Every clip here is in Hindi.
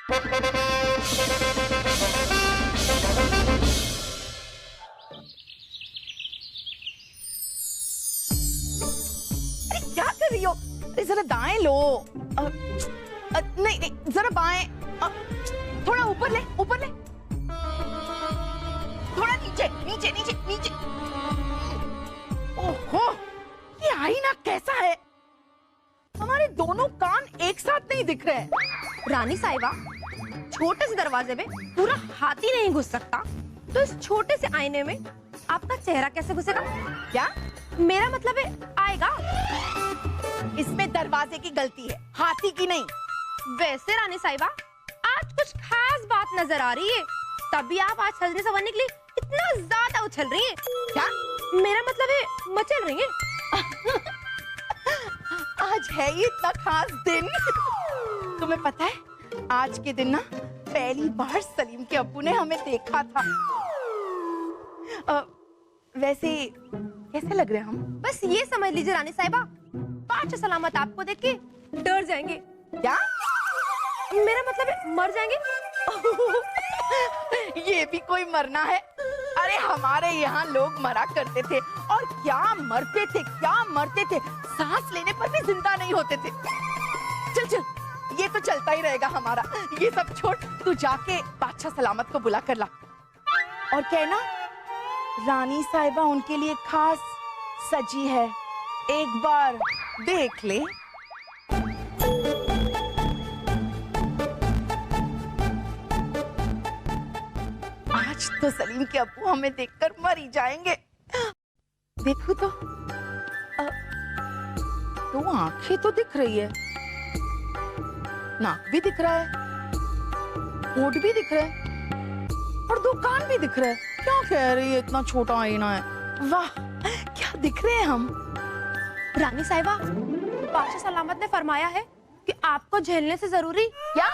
क्या कर रही हो? जरा दाएं लो। नहीं नहीं, जरा बाएं। थोड़ा ऊपर ले, ऊपर ले। थोड़ा नीचे, नीचे, नीचे, नीचे। ओहो, ये आईना कैसा है? हमारे दोनों कान एक साथ नहीं दिख रहे हैं। रानी साहिबा, छोटे से दरवाजे में पूरा हाथी नहीं घुस सकता, तो इस छोटे से आईने में आपका चेहरा कैसे घुसेगा? क्या? मेरा मतलब है आएगा। इसमें दरवाजे की गलती है, हाथी की नहीं। वैसे रानी साहिबा, आज कुछ खास बात नजर आ रही है, तभी आप आज सजने संवरने के लिए इतना ज्यादा उछल रही हैं। क्या? मेरा मतलब है मचल रही हैं। आज है ये इतना खास दिन। तुम्हें पता है, आज के दिन ना पहली बार सलीम के अब्बू ने हमें देखा था। वैसे कैसे लग रहे हैं हम? बस ये समझ लीजिए रानी साहिबा, पाँच सलामत आपको देख के डर जाएंगे। क्या? मेरा मतलब है मर जाएंगे। ये भी कोई मरना है? अरे हमारे यहाँ लोग मरा करते थे, और क्या मरते थे, क्या मरते थे। सांस लेने पर भी जिंदा नहीं होते थे। चल चल, ये तो चलता ही रहेगा हमारा। ये सब छोड़, तू जाके बादशाह सलामत को बुला कर ला और कहना रानी साहिबा उनके लिए खास सजी है, एक बार देख ले। आज तो सलीम के अब्बू हमें देखकर मर ही जाएंगे। देखो तो आंखें तो दिख रही है, नाक भी दिख रहा है, होंठ भी दिख रहा है, और दो कान भी दिख रहे हैं। क्या कह रही है, इतना छोटा आईना है। वाह, क्या दिख रहे हैं हम। रानी साहिबा, बादशाह सलामत ने फरमाया है कि आपको झेलने से जरूरी, क्या?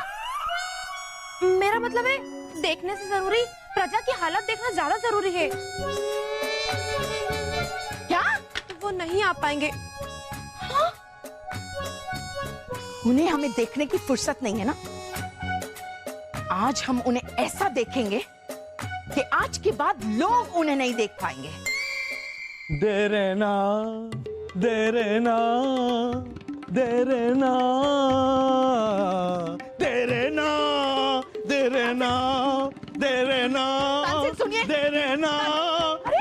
मेरा मतलब है देखने से जरूरी प्रजा की हालत देखना ज्यादा जरूरी है। क्या? वो नहीं आ पाएंगे। हाँ? उन्हें हमें देखने की फुर्सत नहीं है ना। आज हम उन्हें ऐसा देखेंगे कि आज के बाद लोग उन्हें नहीं देख पाएंगे। देरे ना, देरे ना, देरे ना, देरे ना, देरे ना, देरे ना, तानसेन सुनिए। देरे ना,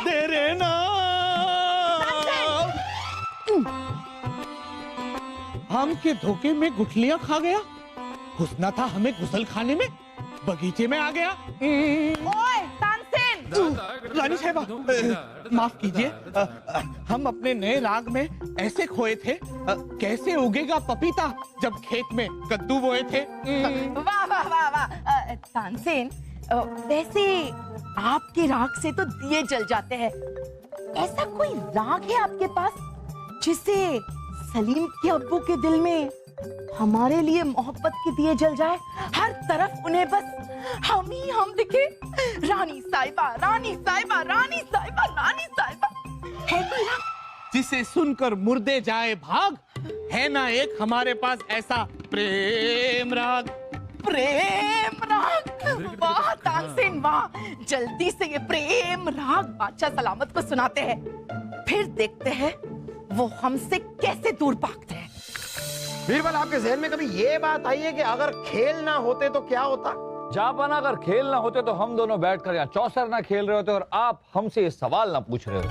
देरे ना। हम के धोखे में गुठलियां खा गया, घुसना था हमें गुसल खाने में, बगीचे में आ गया। ओए तानसेन! रानी साहिबा, माफ कीजिए, हम अपने नए राग में ऐसे खोए थे, कैसे उगेगा पपीता जब खेत में कद्दू बोए थे। वाह वाह वाह वाह। तानसेन, वैसे आपके राग से तो दिए जल जाते हैं। ऐसा कोई राग है आपके पास जिससे सलीम के अब्बू के दिल में हमारे लिए मोहब्बत के दिए जल जाए, हर तरफ उन्हें बस हम ही हम दिखे। रानी साहिबा, रानी साहिबा, रानी साहिबा, रानी साहिबा। है कोई राग जिसे सुनकर मुर्दे जाए भाग? है ना एक हमारे पास ऐसा प्रेम राग। प्रेम राग? वाह तानसेन वाह, जल्दी से ये प्रेम राग बादशाह सलामत को सुनाते हैं, फिर देखते हैं वो हमसे कैसे दूर भागते हैं। बीरबल, आपके जहन में कभी ये बात आई है कि अगर खेल ना होते तो क्या होता? जापान, अगर खेल ना होते तो हम दोनों बैठकर यहाँ चौसर ना खेल रहे होते और आप हमसे ये सवाल ना पूछ रहे हो।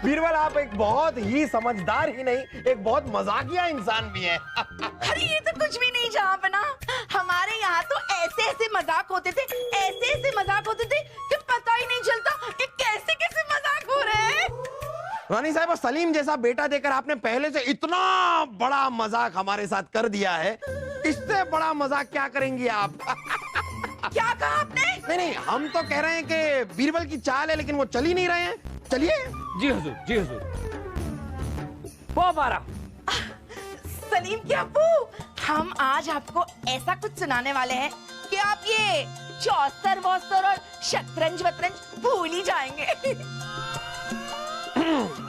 बीरबल, आप एक बहुत ही समझदार ही नहीं, एक बहुत मजाकिया इंसान भी है। अरे ये तो कुछ भी नहीं जहाँ बना। हमारे यहाँ तो ऐसे ऐसे मजाक होते थे, ऐसे ऐसे मजाक होते थे कि पता ही नहीं चलता कि कैसे कैसे मजाक हो रहे हैं। रानी साहिबा, सलीम जैसा बेटा देकर आपने पहले से इतना बड़ा मजाक हमारे साथ कर दिया है, इससे बड़ा मजाक क्या करेंगी आप? क्या कहा आपने? नहीं नहीं, हम तो कह रहे हैं कि बीरबल की चाल है, लेकिन वो चल ही नहीं रहे हैं। चलिए। जी हुजूर, जी हुजूर। पोपारा। सलीम के अब्बू, हम आज आपको ऐसा कुछ सुनाने वाले हैं कि आप ये चौसर वौसर और शतरंज वतरंज भूल ही जाएंगे।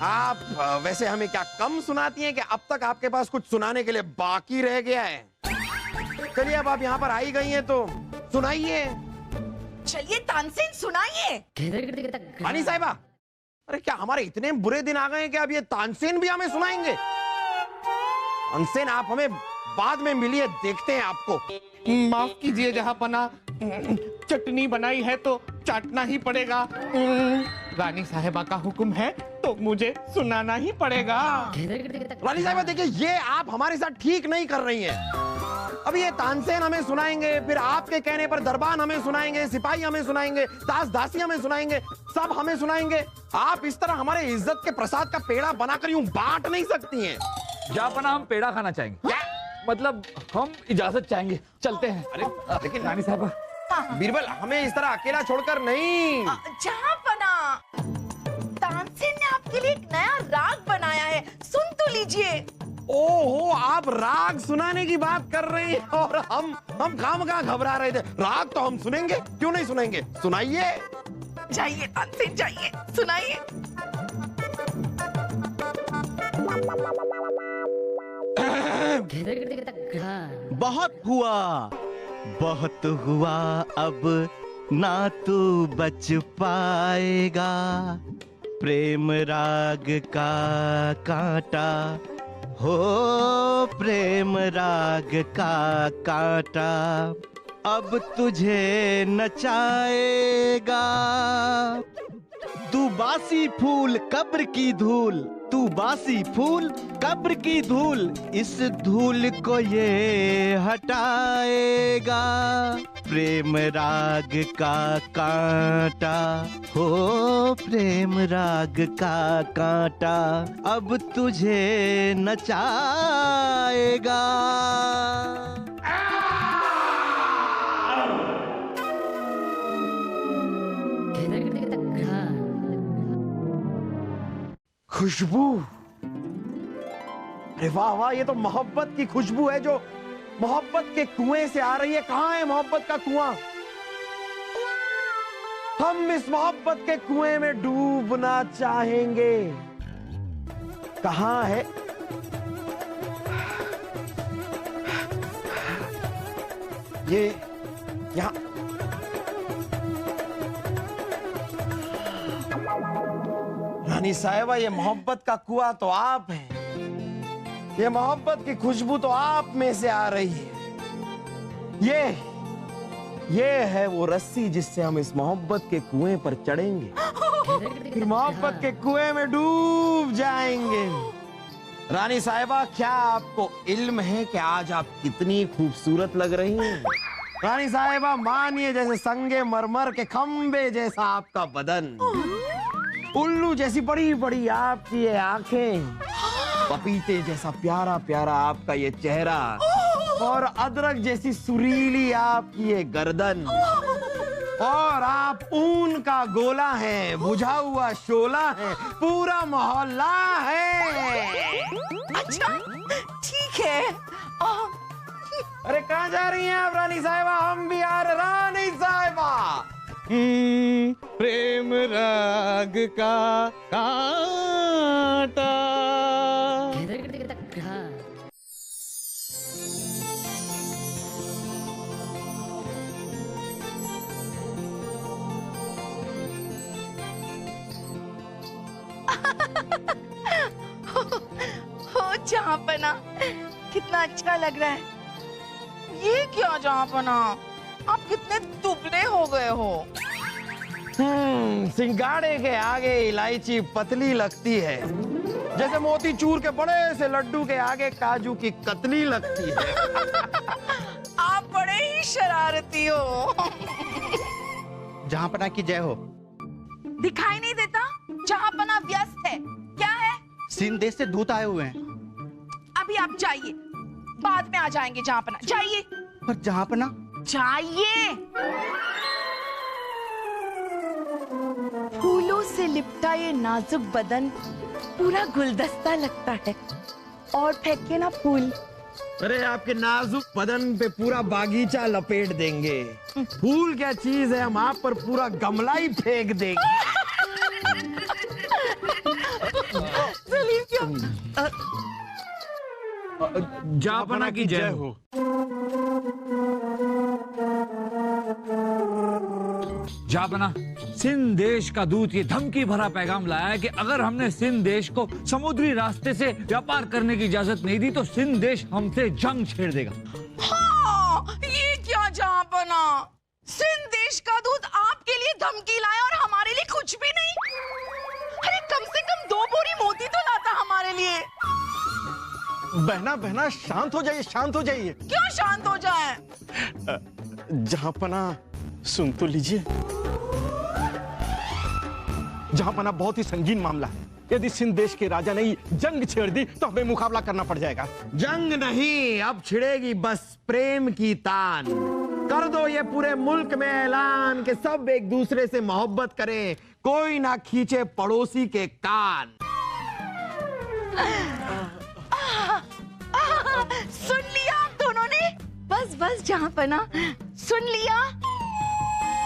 आप वैसे हमें क्या कम सुनाती हैं कि अब तक आपके पास कुछ सुनाने के लिए बाकी रह गया है? चलिए अब आप यहाँ पर आई गई हैं तो सुनाइए। चलिए तानसेन सुनाइए। रानी साहिबा, अरे क्या हमारे इतने बुरे दिन आ गए हैं कि अब ये तानसेन भी हमें सुनाएंगे? तानसेन आप हमें बाद में मिलिए, देखते हैं आपको। माफ कीजिए जहांपना, चटनी बनाई है तो चाटना ही पड़ेगा। रानी साहिबा का हुक्म है तो मुझे सुनाना ही पड़ेगा। रानी साहिबा देखिए, ये आप हमारे साथ ठीक नहीं कर रही हैं। अब ये तानसेन हमें सुनाएंगे, फिर आपके कहने पर दरबान हमें सुनाएंगे, सिपाही हमें सुनाएंगे, दास दासी हमें सुनाएंगे, सब हमें सुनाएंगे। आप इस तरह हमारे इज्जत के प्रसाद का पेड़ा बनाकर यूं बांट नहीं सकती हैं। जहांपना हम पेड़ा खाना चाहेंगे, मतलब हम इजाजत चाहेंगे, चलते हैं। अरे लेकिन रानी साहबा, बीरबल हमें इस तरह अकेला छोड़कर नहीं। जहांपना, तानसेन ने आपके लिए एक नया राग बनाया है, सुन तो लीजिए। ओहो, आप राग सुनाने की बात कर रहे हैं और हम खामखा घबरा रहे थे। राग तो हम सुनेंगे, क्यों नहीं सुनेंगे? सुनाइए। जाइए तानसेन, जाइए, सुनाइए। बहुत हुआ अब ना तू बच पाएगा, प्रेम राग का कांटा हो, प्रेम राग का कांटा अब तुझे नचाएगा। तू बासी फूल कब्र की धूल, तू बासी फूल कब्र की धूल, इस धूल को ये हटाएगा। प्रेम राग का कांटा हो, प्रेम राग का कांटा अब तुझे नचाएगा। खुशबू, अरे वाह वाह, ये तो मोहब्बत की खुशबू है जो मोहब्बत के कुएं से आ रही है। कहाँ है मोहब्बत का कुआं? हम इस मोहब्बत के कुएं में डूबना चाहेंगे। कहाँ है? ये यहाँ। रानी साहिबा, ये मोहब्बत का कुआं तो आप हैं, ये मोहब्बत की खुशबू तो आप में से आ रही है। ये है वो रस्सी जिससे हम इस मोहब्बत के कुएं पर चढ़ेंगे, फिर मोहब्बत के कुएं में डूब जाएंगे। रानी साहिबा, क्या आपको इल्म है कि आज आप कितनी खूबसूरत लग रही हैं? रानी साहिबा, मानिए जैसे संगे मरमर के खंबे जैसा आपका बदन, उल्लू जैसी बड़ी बड़ी आपकी ये आंखें, पपीते जैसा प्यारा प्यारा आपका ये चेहरा, और अदरक जैसी सुरीली आपकी ये गर्दन, और आप ऊन का गोला है, बुझा हुआ शोला है, पूरा मोहल्ला है। अच्छा ठीक है। अरे कहाँ जा रही हैं आप रानी साहिबा? हम भी आ रहे। रानी साहिबा, प्रेम राग का कांटा। हो जहांपना, कितना अच्छा लग रहा है। ये क्या जहांपना, आप कितने दुबले हो गए हो। सिंगाड़े के आगे इलायची पतली लगती है, जैसे मोतीचूर के बड़े से लड्डू के आगे काजू की कतली लगती है। आप बड़े ही शरारती हो। जहांपना की जय हो। दिखाई नहीं देता? जहांपना व्यस्त है। क्या है? सिंध देश से दूत आए हुए हैं। अभी आप जाइए, बाद में आ जाएंगे। जहांपना जाइए। पर जहांपना, जाइए। फूलों से लिपटा ये नाजुक बदन पूरा गुलदस्ता लगता है। और फेंके ना फूल। अरे आपके नाजुक बदन पे पूरा बागीचा लपेट देंगे। फूल क्या चीज है, हम आप पर पूरा गमला ही फेंक देंगे। सलीम क्या? जहांपना की जय हो। जापना, सिंध देश का दूत ये धमकी भरा पैगाम लाया है कि अगर हमने सिंध देश को समुद्री रास्ते से व्यापार करने की इजाजत नहीं दी तो सिंध देश हमसे जंग छेड़ देगा। हाँ, ये क्या जहाँपना, सिंध देश का दूत आपके लिए धमकी लाया और हमारे लिए कुछ भी नहीं। अरे कम से कम 2 बोरी मोती तो लाता हमारे लिए। बहना बहना शांत हो जाइए, शांत हो जाइए। क्यों शांत हो जाए? जहाँपना सुन तो लीजिए। जहाँपना बहुत ही संगीन मामला है। यदि सिंध देश के राजा ने जंग छेड़ दी तो हमें मुकाबला करना पड़ जाएगा। जंग नहीं, अब छिड़ेगी बस प्रेम की तान। कर दो ये पूरे मुल्क में ऐलान कि सब एक दूसरे से मोहब्बत करें, कोई ना खींचे पड़ोसी के कान। सुन लिया आप दोनों ने? बस बस जहाँपना, सुन लिया?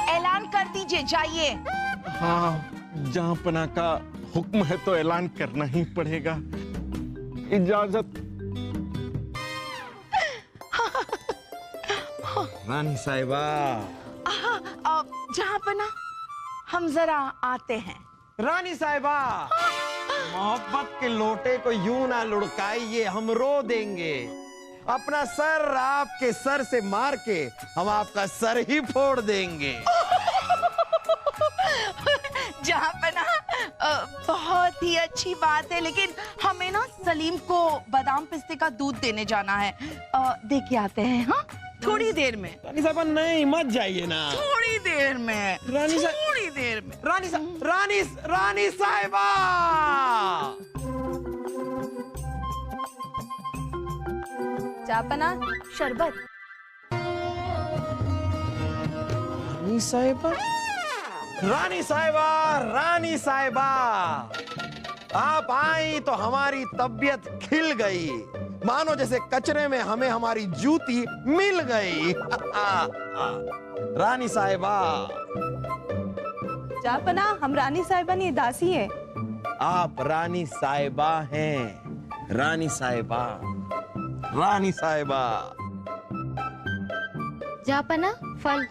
ऐलान कर दीजिए, जाइए। हाँ, जहाँपना का हुक्म है तो ऐलान करना ही पड़ेगा। इजाजत। रानी साहिबा। जहाँपना, हम जरा आते हैं। रानी साहिबा, मोहब्बत के लोटे को यूं ना लुढ़काइए, हम रो देंगे। अपना सर आपके सर से मार के हम आपका सर ही फोड़ देंगे। जहाँपना, बहुत ही अच्छी बात है, लेकिन हमें ना सलीम को बादाम पिस्ते का दूध देने जाना है। दे के आते हैं। हाँ, थोड़ी देर में। रानी साहिबा नहीं, मत जाइए ना। थोड़ी देर में। रानी साहब, थोड़ी देर में। रानी साहिबा। जापना, शरबत। रानी साहिबा, रानी साहिबा, रानी साहिबा, आप आई तो हमारी तबीयत खिल गई, मानो जैसे कचरे में हमें हमारी जूती मिल गई। रानी साहिबा। जापना, हम रानी साहिबा नहीं, दासी है। आप रानी साहिबा हैं। रानी साहिबा, रानी साहिबा। जापना, फल।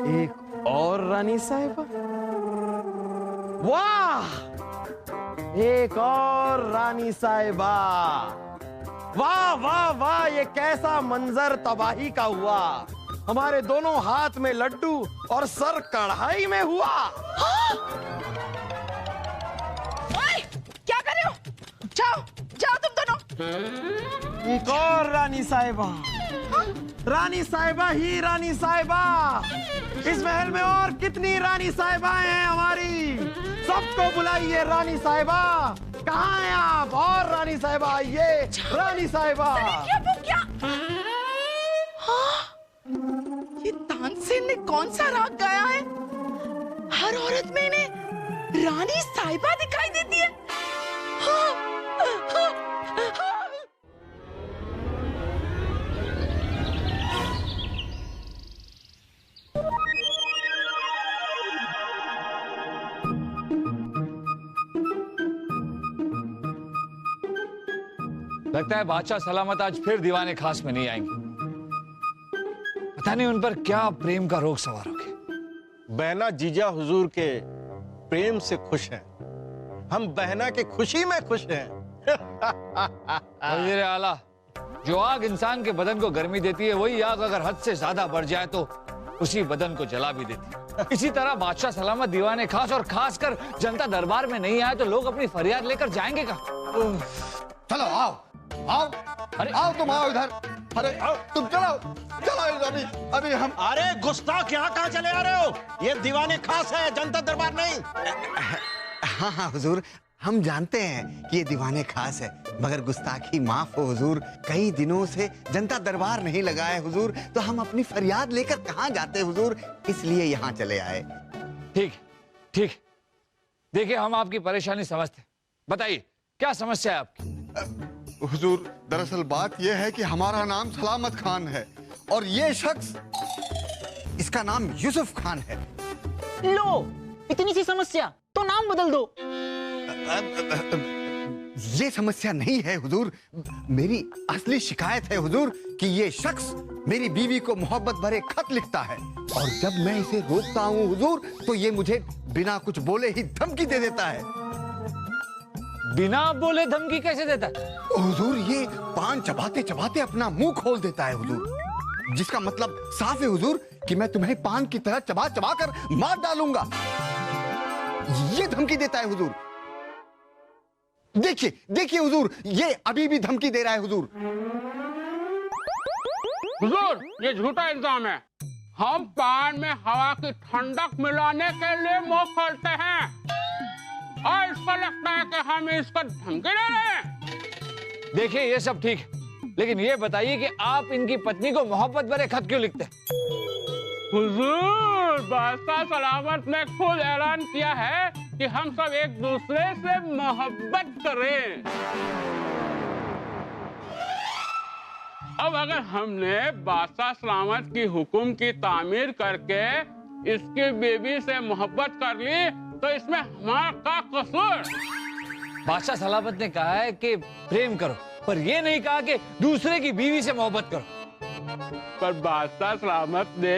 एक और रानी साहिबा। वाह, एक और रानी साहिबा। वाह वाह वाह, ये कैसा मंजर तबाही का हुआ। हमारे दोनों हाथ में लड्डू और सर कढ़ाई में हुआ। ओए, क्या कर रहे हो? जाओ जाओ तुम दोनों। एक और रानी साहिबा। रानी साहिबा ही रानी साहिबा। इस महल में और कितनी रानी साहिबाएं हैं हमारी, सबको बुलाइए। रानी साहिबा, कहाँ हैं आप? और रानी साहिबा आइए। रानी साहिबा। क्या? हाँ, ये तानसेन ने कौन सा राग गाया है? हर औरत में इन्हें रानी साहिबा दिखाई देती है। हाँ, हाँ, हाँ। लगता है बादशाह सलामत आज फिर दीवाने खास में नहीं आएंगे। पता नहीं उन पर क्या प्रेम का रोग सवार हो गया। बहना जीजा हुजूर के प्रेम से खुश हैं। हम बहना के खुशी में खुश हैं। वज़ीर आला, जो आग इंसान के बदन को गर्मी देती है, वही आग अगर हद से ज्यादा बढ़ जाए तो उसी बदन को जला भी देती है। इसी तरह बादशाह सलामत दीवाने खास और खासकर जनता दरबार में नहीं आए तो लोग अपनी फरियाद लेकर जाएंगे कहाँ? चलो आओ आओ, अरे आओ तुम आओ इधर। अरे आओ तुम, चलो चलो, अभी हम। अरे गुस्ताख, यहाँ कहाँ चले आ रहे हो? ये दीवाने खास है, जनता दरबार नहीं। हाँ हाँ हुजूर, हम जानते हैं कि ये दीवाने खास है, मगर गुस्ताखी माफ हो हुजूर। कई दिनों से जनता दरबार नहीं लगा है हुजूर, तो हम अपनी फरियाद लेकर कहाँ जाते हुजूर, इसलिए यहाँ चले आए। ठीक ठीक, देखिए हम आपकी परेशानी समझते हैं। बताइए क्या समस्या है आपकी? हुजूर, दरअसल बात यह है कि हमारा नाम सलामत खान है और ये शख्स, इसका नाम यूसुफ खान है। लो, इतनी सी समस्या तो नाम बदल दो। ये समस्या नहीं है हुजूर। मेरी असली शिकायत है हुजूर कि ये शख्स मेरी बीवी को मोहब्बत भरे खत लिखता है और जब मैं इसे रोकता हूँ हुजूर तो ये मुझे बिना कुछ बोले ही धमकी दे देता है। बिना बोले धमकी कैसे देता है? हुजूर ये पान चबाते चबाते अपना मुंह खोल देता है हुजूर, जिसका मतलब साफ है हुजूर कि मैं तुम्हें पान की तरह चबा चबा कर मार डालूंगा। ये धमकी देता है हुजूर। देखिए देखिए हुजूर, ये अभी भी धमकी दे रहा है हुजूर। हुजूर, ये झूठा इल्जाम है। हम पान में हवा की ठंडक मिलाने के लिए मुंह खोलते हैं और इसको लगता है कि हम इसको धमकी दे रहे हैं। देखिए ये सब ठीक है, लेकिन ये बताइए कि आप इनकी पत्नी को मोहब्बत भरे खत क्यों लिखते हैं? हुजूर, बादशाह सलामत ने खुद ऐलान किया है कि हम सब एक दूसरे से मोहब्बत करें। अब अगर हमने बादशाह सलामत की हुक्म की तामीर करके इसकी बीवी से मोहब्बत कर ली तो इसमें हमारा क्या कसूर? बादशाह सलामत ने कहा है कि प्रेम करो, पर ये नहीं कहा कि दूसरे की बीवी से मोहब्बत करो। पर बादशाह सलामत ने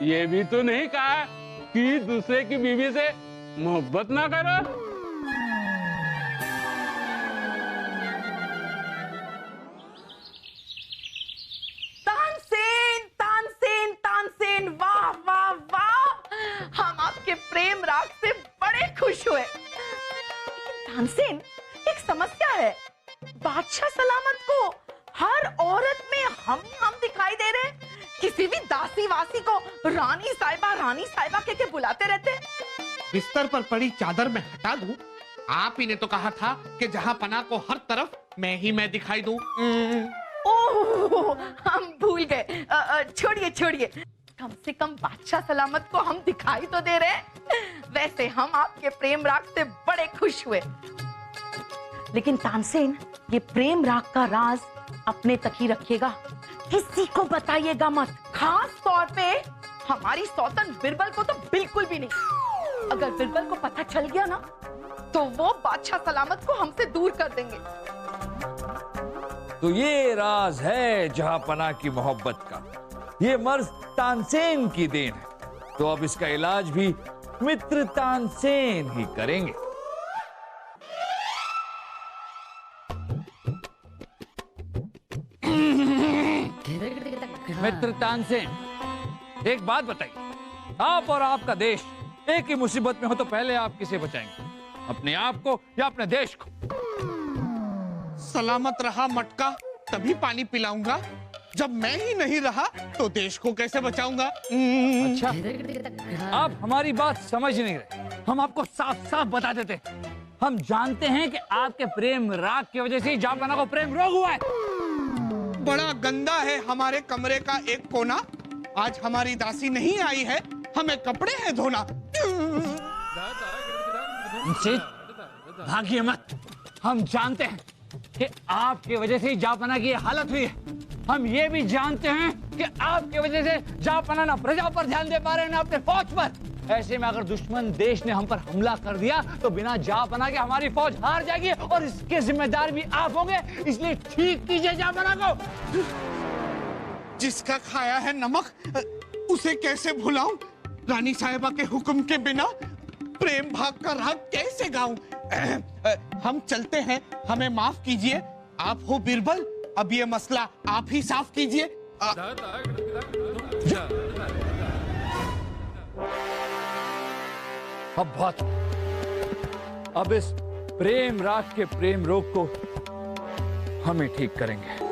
ये भी तो नहीं कहा कि दूसरे की बीवी से मोहब्बत ना करो। तानसेन, तानसेन, तानसेन, वाह वाह वाह, हम आपके प्रेम राग से बड़े खुश हुए। लेकिन तानसेन, एक समस्या है। बादशाह सलामत को हर औरत में हम दिखाई दे रहे हैं। किसी भी दासी वासी को रानी साहिबा के बुलाते रहते हैं। बिस्तर पर पड़ी चादर में हटा दूं? आप ही ने तो कहा था कि जहां पना को हर तरफ मैं दिखाई दूं। ओह, हम भूल गए। छोड़िए छोड़िए, कम से कम बादशाह सलामत को हम दिखाई तो दे रहे हैं। वैसे हम आपके प्रेम राग से बड़े खुश हुए। लेकिन तानसेन, ये प्रेम राग का राज अपने तक ही रखिएगा, किसी को बताइएगा मत। खास तौर पे हमारी सौतन बिरबल को तो बिल्कुल भी नहीं। अगर बिरबल को पता चल गया ना तो वो बादशाह सलामत को हमसे दूर कर देंगे। तो ये राज है जहांपना की मोहब्बत का। ये मर्ज तानसेन की देन है, तो अब इसका इलाज भी मित्र तानसेन ही करेंगे। मित्र तानसेन, एक बात बताइए, आप और आपका देश एक ही मुसीबत में हो तो पहले आप किसे बचाएंगे, अपने आप को या अपने देश को? सलामत रहा मटका तभी पानी पिलाऊंगा, जब मैं ही नहीं रहा तो देश को कैसे बचाऊंगा? अच्छा, आप हमारी बात समझ नहीं रहे। हम आपको साफ साफ बता देते, हम जानते हैं कि आपके प्रेम राग की वजह से ही जहांपना को प्रेम रोग हुआ है। बड़ा गंदा है हमारे कमरे का एक कोना। आज हमारी दासी नहीं आई है, हमें कपड़े हैं धोना। भागिए मत, हम जानते हैं कि आपकी वजह से ही जहांपना की हालत हुई है। हम ये भी जानते हैं कि आपकी वजह से जहांपना ना प्रजा पर ध्यान दे पा रहे हैं ना अपने फौज पर। ऐसे में अगर दुश्मन देश ने हम पर हमला कर दिया तो बिना जहांपना के हमारी फौज हार जाएगी और इसके जिम्मेदार भी आप होंगे। इसलिए ठीक कीजिए जहांपना को। जिसका खाया है नमक उसे कैसे भुलाऊं? रानी साहिबा के हुक्म के बिना प्रेम भाग का राग कैसे गाऊं? हम चलते हैं, हमें माफ कीजिए। आप हो बिरबल, अब ये मसला आप ही साफ कीजिए। अब बहुत, अब इस प्रेम राग के प्रेम रोग को हम ही ठीक करेंगे।